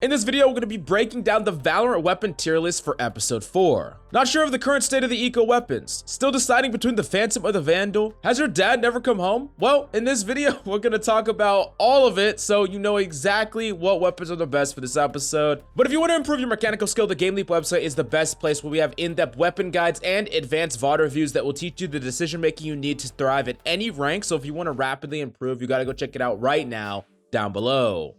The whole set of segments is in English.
In this video, we're going to be breaking down the Valorant weapon tier list for episode 4. Not sure of the current state of the eco weapons? Still deciding between the Phantom or the Vandal? Has your dad never come home? Well, in this video, we're going to talk about all of it so you know exactly what weapons are the best for this episode. But if you want to improve your mechanical skill, the GameLeap website is the best place where we have in-depth weapon guides and advanced VOD reviews that will teach you the decision making you need to thrive at any rank. So if you want to rapidly improve, you got to go check it out right now down below.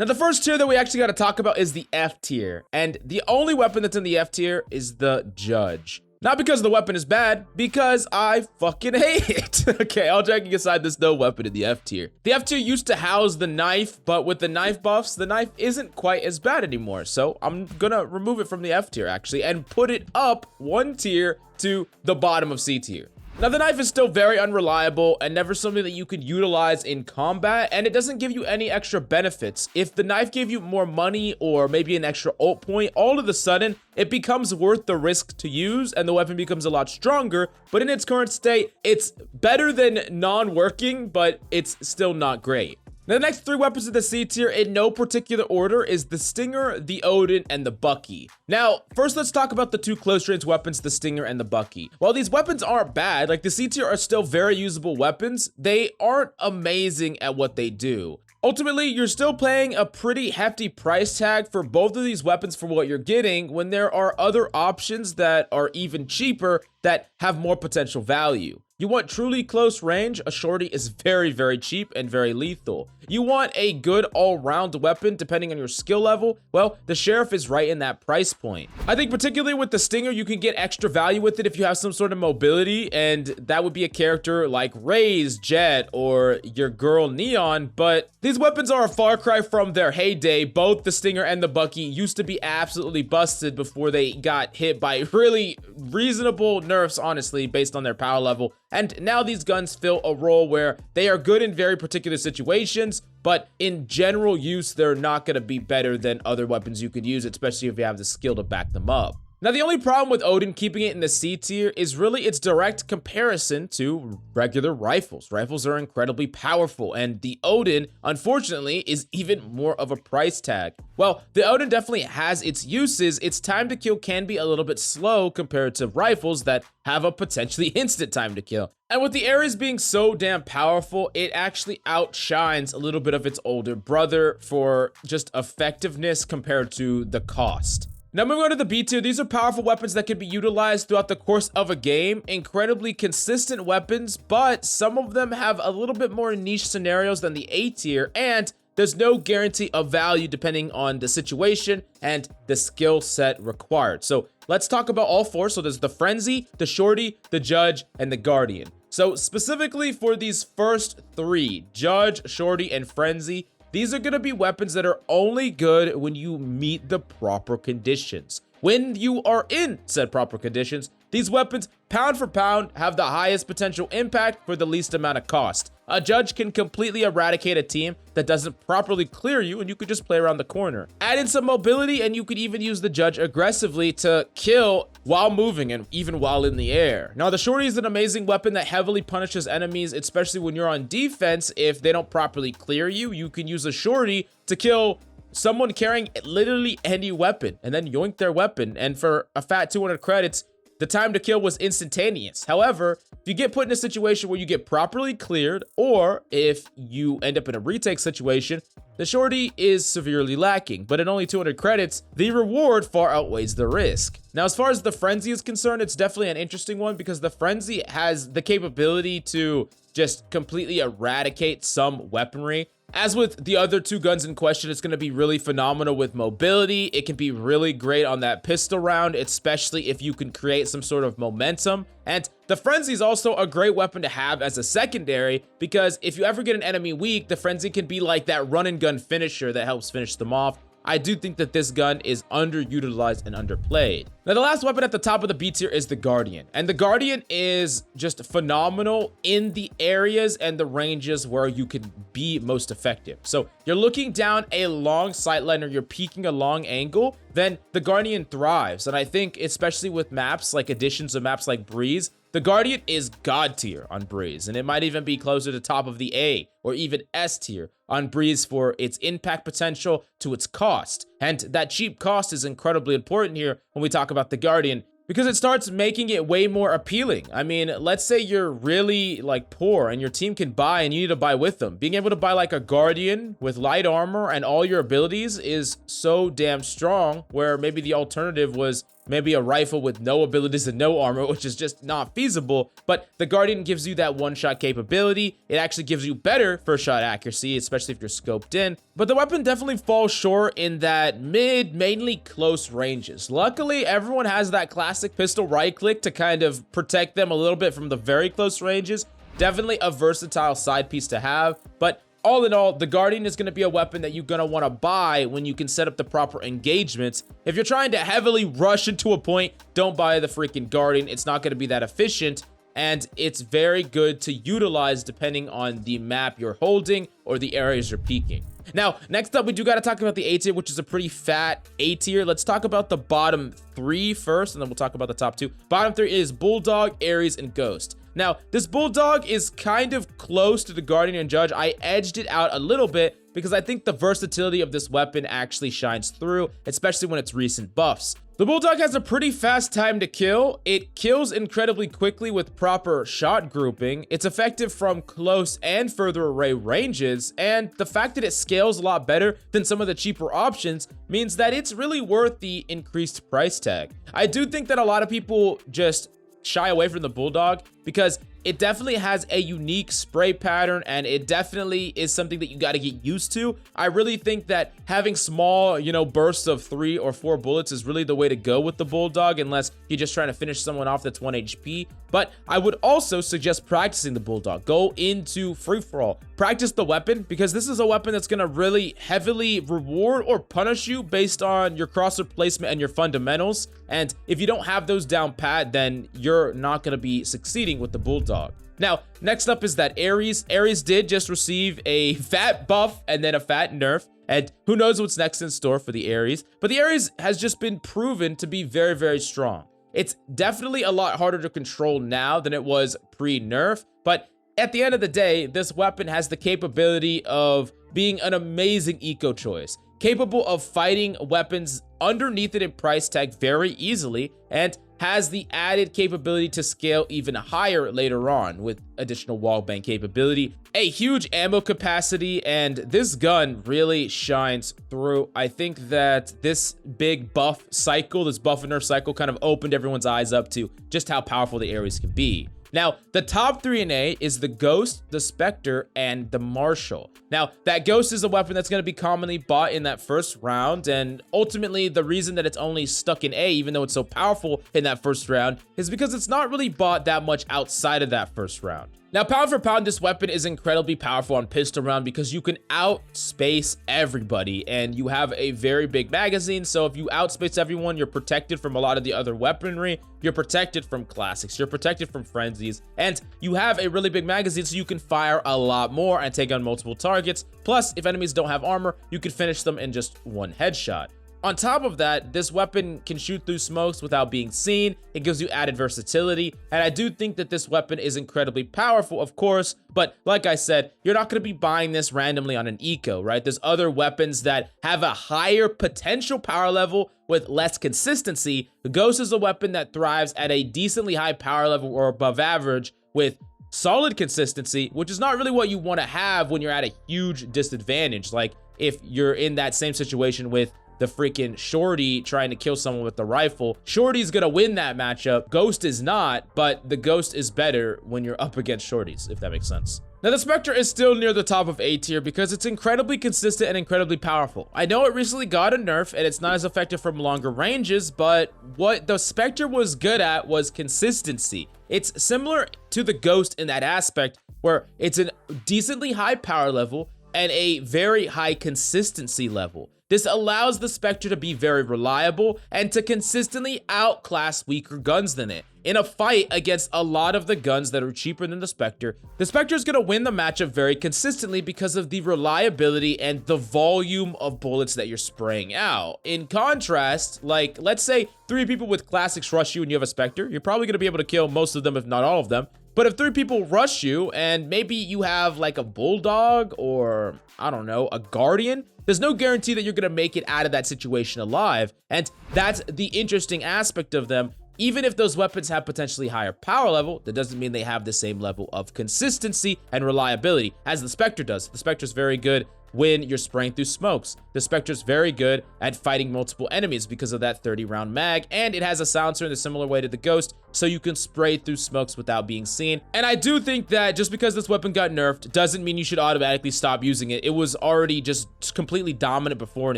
Now, the first tier that we actually got to talk about is the F tier, and the only weapon that's in the F tier is the Judge. Not because the weapon is bad, because I fucking hate it. Okay, all joking aside, there's no weapon in the F tier. The F tier used to house the knife, but with the knife buffs, the knife isn't quite as bad anymore. So I'm gonna remove it from the F tier actually, and put it up one tier to the bottom of C tier. Now, the knife is still very unreliable and never something that you could utilize in combat, and it doesn't give you any extra benefits. If the knife gave you more money or maybe an extra ult point, all of a sudden, it becomes worth the risk to use and the weapon becomes a lot stronger, but in its current state, it's better than non-working, but it's still not great. Now, the next three weapons in the C tier in no particular order is the Stinger, the Odin, and the Bucky. Now, first let's talk about the two close range weapons, the Stinger and the Bucky. While these weapons aren't bad, like the C tier are still very usable weapons, they aren't amazing at what they do. Ultimately, you're still paying a pretty hefty price tag for both of these weapons for what you're getting when there are other options that are even cheaper that have more potential value. You want truly close range, a shorty is very, very cheap and very lethal. You want a good all-round weapon depending on your skill level, well, the Sheriff is right in that price point. I think particularly with the Stinger, you can get extra value with it if you have some sort of mobility, and that would be a character like Raze, Jet, or your girl Neon, but these weapons are a far cry from their heyday. Both the Stinger and the Bucky used to be absolutely busted before they got hit by really reasonable nerfs, honestly, based on their power level. And now these guns fill a role where they are good in very particular situations, but in general use, they're not going to be better than other weapons you could use, especially if you have the skill to back them up. Now, the only problem with Odin keeping it in the C tier is really its direct comparison to regular rifles. Rifles are incredibly powerful, and the Odin, unfortunately, is even more of a price tag. Well, the Odin definitely has its uses. Its time to kill can be a little bit slow compared to rifles that have a potentially instant time to kill. And with the Ares being so damn powerful, it actually outshines a little bit of its older brother for just effectiveness compared to the cost. Now, moving on to the B tier, these are powerful weapons that can be utilized throughout the course of a game. Incredibly consistent weapons, but some of them have a little bit more niche scenarios than the A tier, and there's no guarantee of value depending on the situation and the skill set required. So let's talk about all four. So there's the Frenzy, the Shorty, the Judge, and the Guardian. So specifically for these first three, Judge, Shorty, and Frenzy, these are going to be weapons that are only good when you meet the proper conditions. When you are in said proper conditions, these weapons, pound for pound, have the highest potential impact for the least amount of cost. A Judge can completely eradicate a team that doesn't properly clear you, and you could just play around the corner. Add in some mobility, and you could even use the Judge aggressively to kill while moving and even while in the air. Now, the Shorty is an amazing weapon that heavily punishes enemies, especially when you're on defense. If they don't properly clear you, you can use a Shorty to kill someone carrying literally any weapon and then yoink their weapon. And for a fat 200 credits, the time to kill was instantaneous. However, if you get put in a situation where you get properly cleared, or if you end up in a retake situation, the Shorty is severely lacking. But at only 200 credits, the reward far outweighs the risk. Now, as far as the Frenzy is concerned, it's definitely an interesting one because the Frenzy has the capability to just completely eradicate some weaponry. As with the other two guns in question, it's going to be really phenomenal with mobility. It can be really great on that pistol round, especially if you can create some sort of momentum. And the Frenzy is also a great weapon to have as a secondary because if you ever get an enemy weak, the Frenzy can be like that run and gun finisher that helps finish them off. I do think that this gun is underutilized and underplayed. Now, the last weapon at the top of the B tier is the Guardian. And the Guardian is just phenomenal in the areas and the ranges where you can be most effective. So you're looking down a long sightline or you're peeking a long angle, then the Guardian thrives. And I think especially with maps like additions of maps like Breeze, The Guardian is god tier on Breeze, and it might even be closer to top of the A or even S tier on Breeze for its impact potential to its cost. And that cheap cost is incredibly important here when we talk about the Guardian, because it starts making it way more appealing. I mean, let's say you're really like poor and your team can buy and you need to buy with them. Being able to buy like a Guardian with light armor and all your abilities is so damn strong, where maybe the alternative was maybe a rifle with no abilities and no armor, which is just not feasible. But the Guardian gives you that one-shot capability. It actually gives you better first-shot accuracy, especially if you're scoped in. But the weapon definitely falls short in that mid, mainly close ranges. Luckily, everyone has that classic pistol right-click to kind of protect them a little bit from the very close ranges. Definitely a versatile side piece to have, but all in all, the Guardian is going to be a weapon that you're going to want to buy when you can set up the proper engagements. If you're trying to heavily rush into a point, don't buy the freaking Guardian. It's not going to be that efficient, and it's very good to utilize depending on the map you're holding or the areas you're peeking. Now, next up, we do got to talk about the A tier, which is a pretty fat A tier. Let's talk about the bottom 3 first, and then we'll talk about the top 2. Bottom 3 is Bulldog, Ares, and Ghost. Now, this Bulldog is kind of close to the Guardian and Judge. I edged it out a little bit because I think the versatility of this weapon actually shines through, especially when it's recent buffs. The Bulldog has a pretty fast time to kill. It kills incredibly quickly with proper shot grouping. It's effective from close and further array ranges, and the fact that it scales a lot better than some of the cheaper options means that it's really worth the increased price tag. I do think that a lot of people just shy away from the Bulldog because it definitely has a unique spray pattern, and it definitely is something that you got to get used to. I really think that having small, bursts of 3 or 4 bullets is really the way to go with the Bulldog, unless you're just trying to finish someone off that's 1 HP. But I would also suggest practicing the Bulldog. Go into free-for-all. Practice the weapon, because this is a weapon that's going to really heavily reward or punish you based on your crosser placement and your fundamentals. And if you don't have those down pat, then you're not going to be succeeding with the Bulldog. Now, next up is that Ares. Ares did just receive a fat buff and then a fat nerf, and who knows what's next in store for the Ares. But the Ares has just been proven to be very, very strong. It's definitely a lot harder to control now than it was pre-nerf, but at the end of the day, this weapon has the capability of being an amazing eco choice, capable of fighting weapons underneath it in price tag very easily, and has the added capability to scale even higher later on with additional wallbang capability, a huge ammo capacity, and this gun really shines through. I think that this big buff cycle, this buff and nerf cycle, kind of opened everyone's eyes up to just how powerful the Ares can be. Now, the top 3 in A is the Ghost, the Spectre, and the Marshal. Now, that Ghost is a weapon that's going to be commonly bought in that first round, and ultimately the reason that it's only stuck in A, even though it's so powerful in that first round, is because it's not really bought that much outside of that first round. Now, pound for pound, this weapon is incredibly powerful on pistol round because you can outspace everybody, and you have a very big magazine. So if you outspace everyone, you're protected from a lot of the other weaponry. You're protected from classics. You're protected from frenzies, and you have a really big magazine, so you can fire a lot more and take on multiple targets. Plus, if enemies don't have armor, you can finish them in just 1 headshot. On top of that, this weapon can shoot through smokes without being seen. It gives you added versatility, and I do think that this weapon is incredibly powerful, of course, but like I said, you're not going to be buying this randomly on an eco, right? There's other weapons that have a higher potential power level with less consistency. The Ghost is a weapon that thrives at a decently high power level or above average with solid consistency, which is not really what you want to have when you're at a huge disadvantage. Like if you're in that same situation with the freaking Shorty trying to kill someone with the rifle. Shorty's gonna win that matchup. Ghost is not, but the Ghost is better when you're up against Shorties, if that makes sense. Now, the Spectre is still near the top of A tier because it's incredibly consistent and incredibly powerful. I know it recently got a nerf and it's not as effective from longer ranges, but what the Spectre was good at was consistency. It's similar to the Ghost in that aspect, where it's a decently high power level and a very high consistency level. This allows the Spectre to be very reliable and to consistently outclass weaker guns than it. In a fight against a lot of the guns that are cheaper than the Spectre is going to win the matchup very consistently because of the reliability and the volume of bullets that you're spraying out. In contrast, like, let's say 3 people with classics rush you and you have a Spectre, you're probably going to be able to kill most of them, if not all of them. But if 3 people rush you and maybe you have like a Bulldog or, I don't know, a Guardian, there's no guarantee that you're going to make it out of that situation alive. And that's the interesting aspect of them. Even if those weapons have potentially higher power level, that doesn't mean they have the same level of consistency and reliability as the Spectre does. The Spectre's very good when you're spraying through smokes. The Spectre's very good at fighting multiple enemies because of that 30-round mag, and it has a silencer in a similar way to the Ghost, so you can spray through smokes without being seen. And I do think that just because this weapon got nerfed doesn't mean you should automatically stop using it. It was already just completely dominant before, and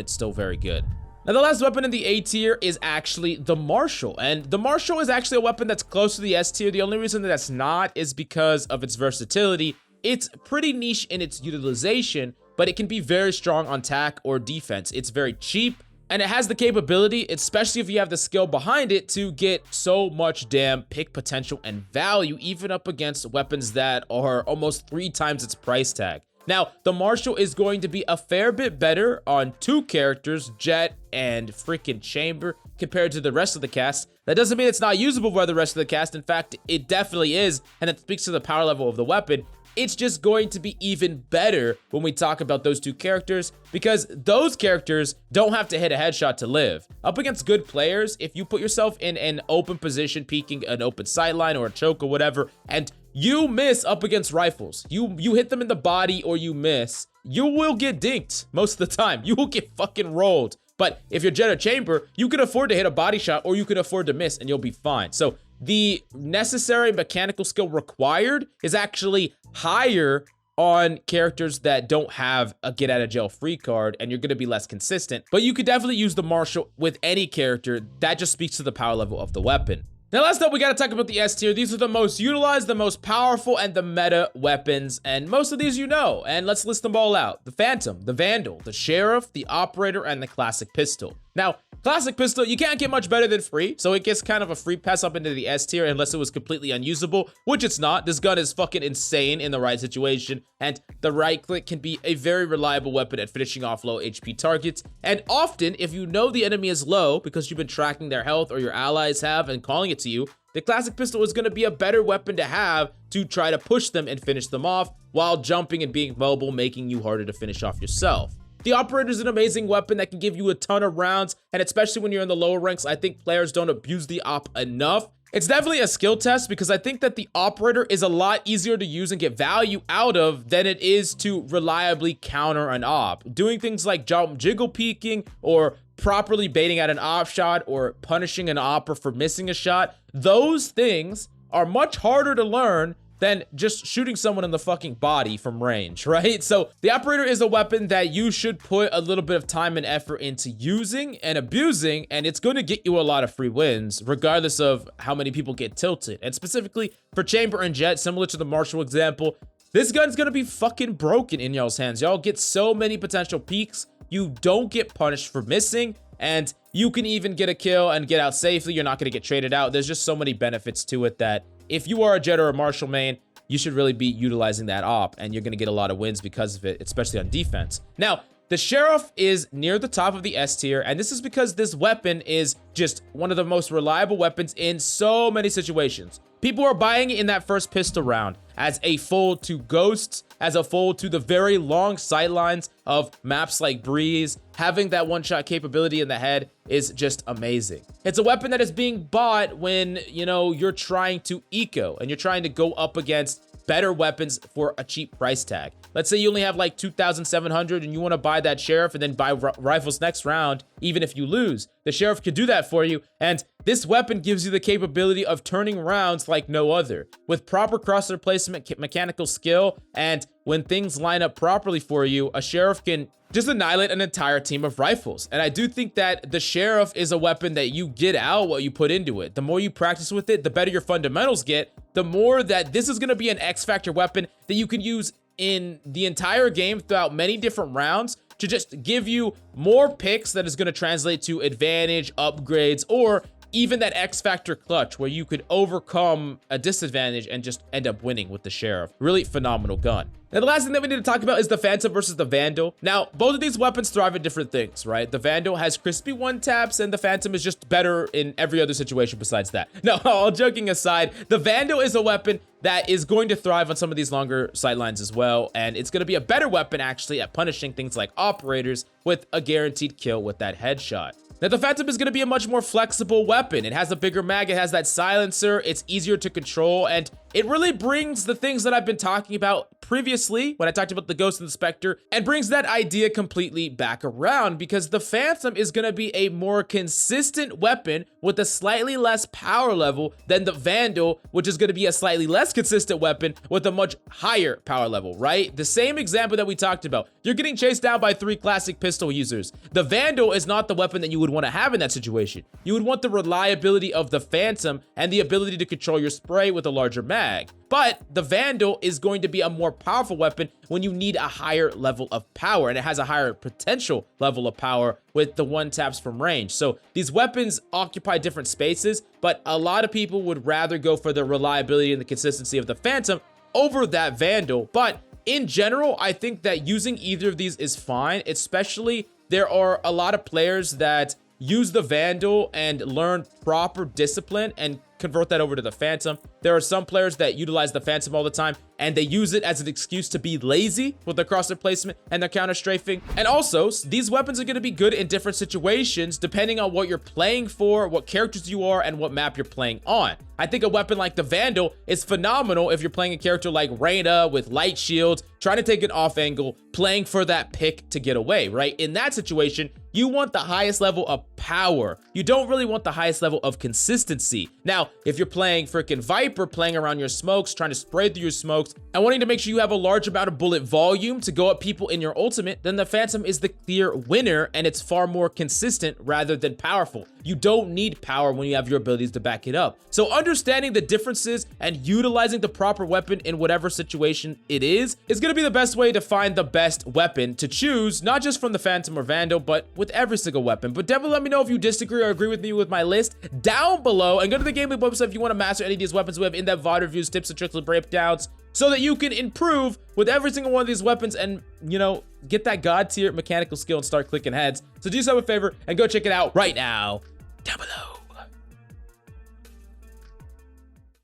it's still very good. Now, the last weapon in the A tier is actually the Marshal, and the Marshal is actually a weapon that's close to the S tier. The only reason that that's not is because of its versatility. It's pretty niche in its utilization, but it can be very strong on attack or defense. It's very cheap, and it has the capability, especially if you have the skill behind it, to get so much damn pick potential and value, even up against weapons that are almost 3 times its price tag. Now, the Marshal is going to be a fair bit better on 2 characters, Jet and freaking Chamber, compared to the rest of the cast. That doesn't mean it's not usable by the rest of the cast. In fact, it definitely is, and it speaks to the power level of the weapon. It's just going to be even better when we talk about those 2 characters, because those characters don't have to hit a headshot to live. Up against good players, if you put yourself in an open position, peeking an open sightline or a choke or whatever, and you miss up against rifles, you hit them in the body or you miss, you will get dinked most of the time. You will get fucking rolled. But if you're Jet or Chamber, you can afford to hit a body shot or you can afford to miss and you'll be fine. So the necessary mechanical skill required is actually higher on characters that don't have a get out of jail free card, and you're going to be less consistent. But you could definitely use the Marshal with any character. That just speaks to the power level of the weapon. Now, last up, we got to talk about the S tier. These are the most utilized, the most powerful, and the meta weapons, and most of these you know, and let's list them all out. The Phantom, the Vandal, the Sheriff, the Operator, and the Classic Pistol. Now, Classic Pistol, you can't get much better than free, so it gets kind of a free pass up into the S tier unless it was completely unusable, which it's not. This gun is fucking insane in the right situation, and the right click can be a very reliable weapon at finishing off low HP targets. And often, if you know the enemy is low because you've been tracking their health or your allies have and calling it to you, the Classic Pistol is going to be a better weapon to have to try to push them and finish them off while jumping and being mobile, making you harder to finish off yourself. The Operator is an amazing weapon that can give you a ton of rounds, and especially when you're in the lower ranks, I think players don't abuse the Op enough. It's definitely a skill test because I think that the Operator is a lot easier to use and get value out of than it is to reliably counter an Op. Doing things like jump jiggle peeking or properly baiting out an Op shot or punishing an Opper for missing a shot, those things are much harder to learn than just shooting someone in the fucking body from range, right? So the Operator is a weapon that you should put a little bit of time and effort into using and abusing, and it's going to get you a lot of free wins, regardless of how many people get tilted. And specifically for Chamber and Jet, similar to the Marshal example, this gun's going to be fucking broken in y'all's hands. Y'all get so many potential peaks. You don't get punished for missing, and you can even get a kill and get out safely. You're not going to get traded out. There's just so many benefits to it that if you are a Jet or a Marshal main, you should really be utilizing that Op, and you're going to get a lot of wins because of it, especially on defense. Now, the Sheriff is near the top of the S tier, and this is because this weapon is just one of the most reliable weapons in so many situations. People are buying it in that first pistol round as a fold to Ghosts, as a fold to the very long sightlines of maps like Breeze. Having that one-shot capability in the head is just amazing. It's a weapon that is being bought when, you know, you're trying to eco and you're trying to go up against better weapons for a cheap price tag. Let's say you only have like 2,700 and you want to buy that Sheriff and then buy rifles next round, even if you lose. The Sheriff could do that for you, and this weapon gives you the capability of turning rounds like no other. With proper crosshair placement, mechanical skill, and when things line up properly for you, a Sheriff can just annihilate an entire team of rifles. And I do think that the Sheriff is a weapon that you get out what you put into it. The more you practice with it, the better your fundamentals get, the more that this is going to be an X-Factor weapon that you can use in the entire game throughout many different rounds to just give you more picks that is going to translate to advantage, upgrades, or even that X Factor clutch where you could overcome a disadvantage and just end up winning with the Sheriff. Really phenomenal gun. Now, the last thing that we need to talk about is the Phantom versus the Vandal. Now, both of these weapons thrive at different things, right? The Vandal has crispy one-taps, and the Phantom is just better in every other situation besides that. No, all joking aside, the Vandal is a weapon that is going to thrive on some of these longer sightlines as well, and it's going to be a better weapon, actually, at punishing things like operators with a guaranteed kill with that headshot. Now, the Phantom is going to be a much more flexible weapon. It has a bigger mag, it has that silencer, it's easier to control, and it really brings the things that I've been talking about previously when I talked about the Ghost and the Spectre, and brings that idea completely back around, because the Phantom is going to be a more consistent weapon with a slightly less power level than the Vandal, which is going to be a slightly less consistent weapon with a much higher power level, right? The same example that we talked about. You're getting chased down by 3 classic pistol users. The Vandal is not the weapon that you would want to have in that situation. You would want the reliability of the Phantom and the ability to control your spray with a larger mag. But the Vandal is going to be a more powerful weapon when you need a higher level of power, and it has a higher potential level of power with the one-taps from range. So these weapons occupy different spaces, but a lot of people would rather go for the reliability and the consistency of the Phantom over that Vandal. But in general, I think that using either of these is fine, especially there are a lot of players that use the Vandal and learn proper discipline and convert that over to the Phantom. There are some players that utilize the Phantom all the time and they use it as an excuse to be lazy with their crosshair placement and their counter strafing. And also, these weapons are going to be good in different situations depending on what you're playing for, what characters you are, and what map you're playing on. I think a weapon like the Vandal is phenomenal if you're playing a character like Reyna with light shields, trying to take an off angle, playing for that pick to get away, right? In that situation, you want the highest level of power. You don't really want the highest level of consistency. Now, if you're playing freaking Viper, playing around your smokes, trying to spray through your smokes, and wanting to make sure you have a large amount of bullet volume to go at people in your ultimate, then the Phantom is the clear winner, and it's far more consistent rather than powerful. You don't need power when you have your abilities to back it up. So understanding the differences and utilizing the proper weapon in whatever situation it is going to be the best way to find the best weapon to choose, not just from the Phantom or Vandal, but with every single weapon. But definitely let me know if you disagree or agree with me with my list down below, and go to the GameLeap website if you want to master any of these weapons. We have in-depth VOD reviews, tips and tricks, and breakdowns, so that you can improve with every single one of these weapons and, you know, get that god tier mechanical skill and start clicking heads. So do yourself a favor and go check it out right now.